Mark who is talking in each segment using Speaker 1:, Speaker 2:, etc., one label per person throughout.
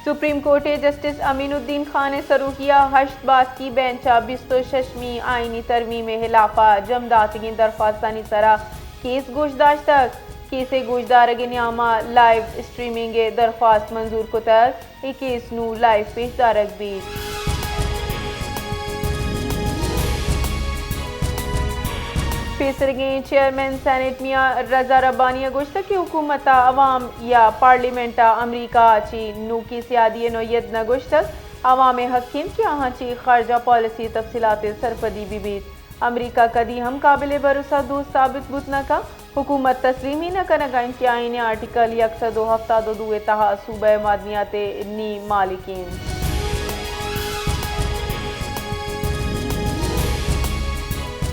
Speaker 1: supreme court justice امین الدین خان نے شروع کیا ہشت باز کی بینچا 26ویں آئینی ترمیم خلافہ جمداتگی درخواستانی سرا کیس گوشداشت تک کیس گوشدارگ نیامہ لائیو اسٹریمنگ درخواست منظور کو تک ای کیس نو لائیو پیش دارگ بھی پیسرگیں چیئرمین سینٹ میاں رضا ربانی گوشت کی حکومت عوام یا پارلیمنٹ امریکہ چی نو کی سیادی نوعیت نہ گوشت عوام حکیم کی آہاں چی خارجہ پالیسی تفصیلات سرپدی بھی بیت امریکہ کدی ہم قابل بھروسہ دوست ثابت بت نہ کا حکومت تسلیم ہی نہ کنگا ان کی آئین آرٹیکل 172 تہا صوبہ معدنیات نی مالکین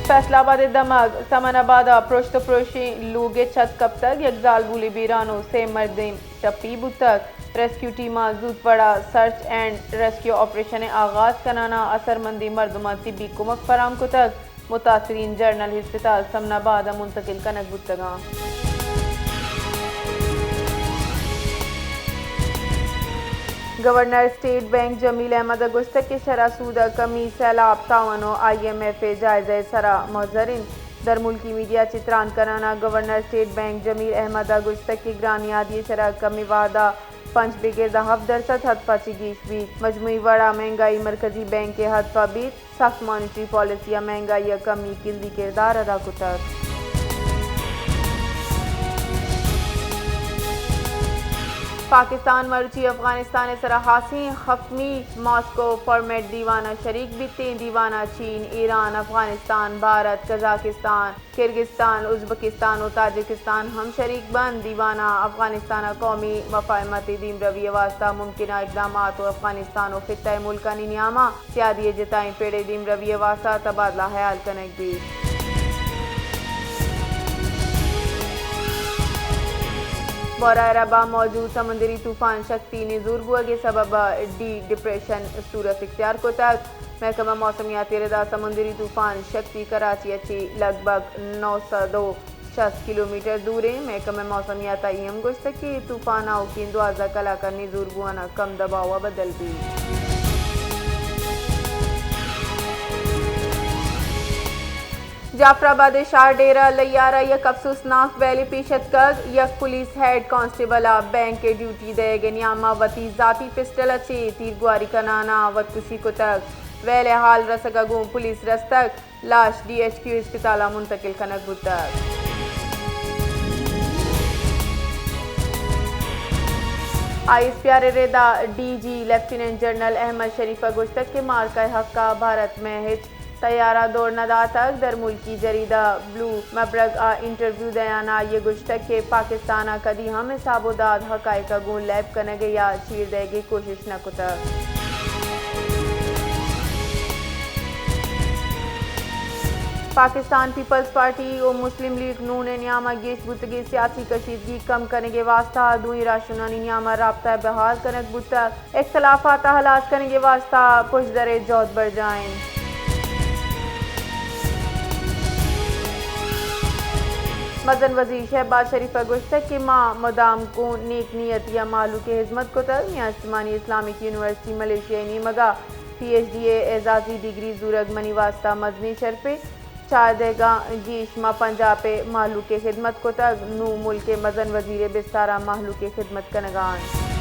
Speaker 1: فیصلہ آباد دماغ سمن آباد پروشت پروشی لوگ چھت کب تک یکزال بولی بیرانو سے مردم ٹپی بتک ریسکیو ٹیمہ زود پڑا سرچ اینڈ ریسکیو آپریشن آغاز کنانا اثر مندی مردمان طبی کمک فراہم کو تک متاثرین جرنل ہسپتال سمن آباد منتقل کنک بتگاں گورنر اسٹیٹ بینک جمیل احمد گشتک کے شرح سود کمی سیلاب تعاون و IMF جائزہ سرا محضرین در ملکی میڈیا چتران کنانا گورنر اسٹیٹ بینک جمیل احمد گشتک کی گرانیادی شرح کمی وعدہ 5.7% حد پاچی گیش بیت مجموعی وڑا مہنگائی مرکزی بینک کے حد پا بیت سخت مانیٹری پالیسی مہنگائی کمی کلدی کردار ادا کتا پاکستان مروچی افغانستان سرا حاسی خفمی ماسکو فارمیٹ دیوانہ شریک بیتے دیوانہ چین ایران افغانستان بھارت قزاقستان کرگستان ازبکستان و تاجکستان ہم شریک بند دیوانہ افغانستان قومی مفاہمت دیم رویہ واسطہ ممکنہ اقدامات و افغانستان و خطہ ملکانی نیامہ سیادی جتائیں پیڑے دیم رویہ واسطہ تبادلہ خیال کنک بھی بورہ ربا موجود سمندری طوفان شکتی نے زورگوا کے سبب ڈپریشن صورت اختیار کو تک محکمہ موسمیات ردا سمندری طوفان شکتی کراچی اچھی لگ بھگ 960 کلومیٹر دور ہے محکمہ موسمیات ایم گوشت کی طوفان آؤ کی اندوازہ کلا کرنی زورگوانا کم دباؤ بدل بھی جعفر آباد شاہ ڈیرہ لیارہ یک افسوسناک ویلی پیشت کگ یک پولیس ہیڈ کانسٹیبل بینک کے ڈیوٹی دے گے نیامہ وتی ذاتی پسٹل اچھی تیرگواری کنانا وط کشی کو تک ویلے حال رسگگوں پولیس رستک لاش DHQ ہسپتالہ منتقل کنک بتک ISPR ردا DG لیفٹیننٹ جنرل احمد شریف گشتک کے مارکہ حقہ بھارت میں ہچ طیارہ دوڑ ندا تک در ملکی جریدہ بلو مبرگ انٹرویو دیانا یہ گشتک کے پاکستانہ کدی ہم حساب و داد حقائق گون لیب کنگے یا چیر دے گی کوشش نہ کتا پاکستان پیپلز پارٹی و مسلم لیگ نون نیامہ گیش بتگی سیاسی کشیدگی کم کرنے کے واسطہ دوئی راشنانی نیامہ رابطہ بحال کنک بتک اختلافات حلاس کرنے کے واسطہ پشت در جوت بڑھ جائیں مدن وزیر شہباز شریف گشتک کی ماں مدام کو نیک نیت یا مالو کے خدمت کو تر میاں استمانی اسلامک یونیورسٹی ملیشیا نیمگا PhD اعزازی ڈگری زورگ منی واسطہ مدنی شرفے چار دیگا گیش ماں پنجاب پہ مالو کے خدمت کو تک نو ملک مدن وزیر بستارہ مالو کے خدمت کنگان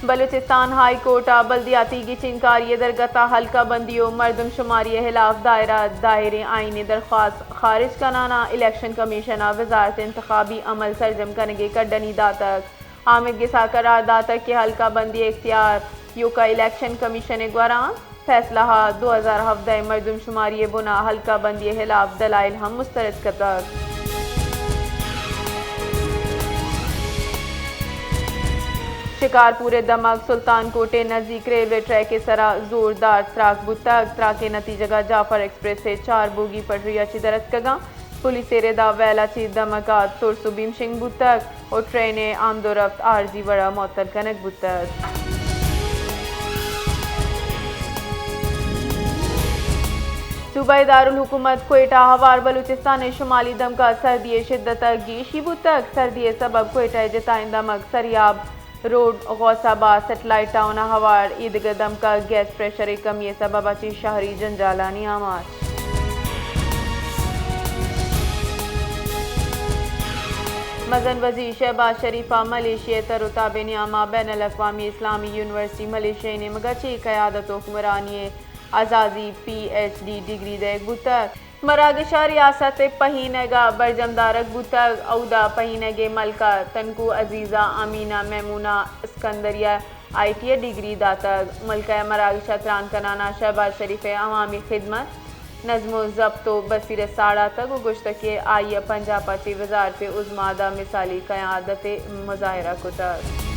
Speaker 1: بلوچستان ہائی کورٹ بلدیاتی کی چنکاری درگتہ حلقہ بندیوں مردم شماری خلاف دائرے آئینی درخواست خارج کنانا الیکشن کمیشن وزارت انتخابی عمل سرجم کنگے کڈنی داتک حامد گسا قرار داتک کے حلقہ بندی اختیار یوکا الیکشن کمیشن گوران فیصلہ 2017 مردم شماری بنا حلقہ بندی خلاف دلائل ہم مسترد کتک شکارپور دماغ سلطان کوٹے نزدیک ریلوے ٹریک کے سرا زوردار تراک بتک تراک نتیجہ جعفر ایکسپریس سے 4 بوگی پٹری اچھی درست کگاں پولیس ردا ویلا چی دمکات ترسو بیم شنگ بتک اور ٹرین آمد و رفت عارضی وڑا معطل کنک بتک صوبہ دارالحکومت کوئٹہ ہوار بلوچستان شمالی دمکا سردی شدت گیشی بود تک سردی سبب کوئٹہ جتائیں دمک سریاب روڈ غوث آباد satellite town ہوار عیدگ Dumka gas pressure کمی سبب اچھی شہری جنجالانی آمار مزن وزیر شہباز شریفہ ملیشیا تروتاب نیامہ بین الاقوامی اسلامی یونیورسٹی ملیشیا نے مگچی قیادت و حکمرانی عزازی پی ایچ ڈی ڈگری دیگ بوتک مراگشہ ریاست پہینگا برجم دارک بوتک اودا پہینگے ملکہ Tunku Azizah Aminah Maimunah Iskandariah I T degree داتک ملکہ مراگشہ تران کنانا شہباز شریف عوامی خدمت نظم و ضبط و بصیر ساڑا تک گشتکے آئی پنجاب چی وزارت عظمیٰ دا مثالی قیادت مظاہرہ کو تک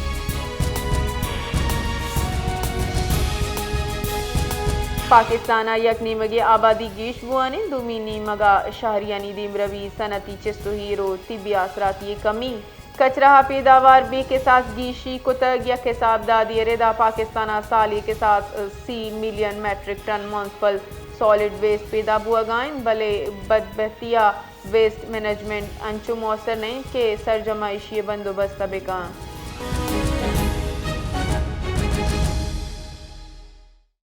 Speaker 1: پاکستانہ یک نیمگی آبادی گیش بوانے دومی نیمگا شہریانی دیم روی صنعتی چست و ہیرو طبی اثراتی کمی کچرہ پیداوار بے کے ساتھ گیشی کتگ یک حساب دادی ردا پاکستانہ سالی کے ساتھ 30 million metric ton municipal solid waste پیدا بوا گائیں بلے بدبختیہ ویسٹ مینجمنٹ انچو موثر نہیں کہ سرجمہ اشیاء بندوبست بکان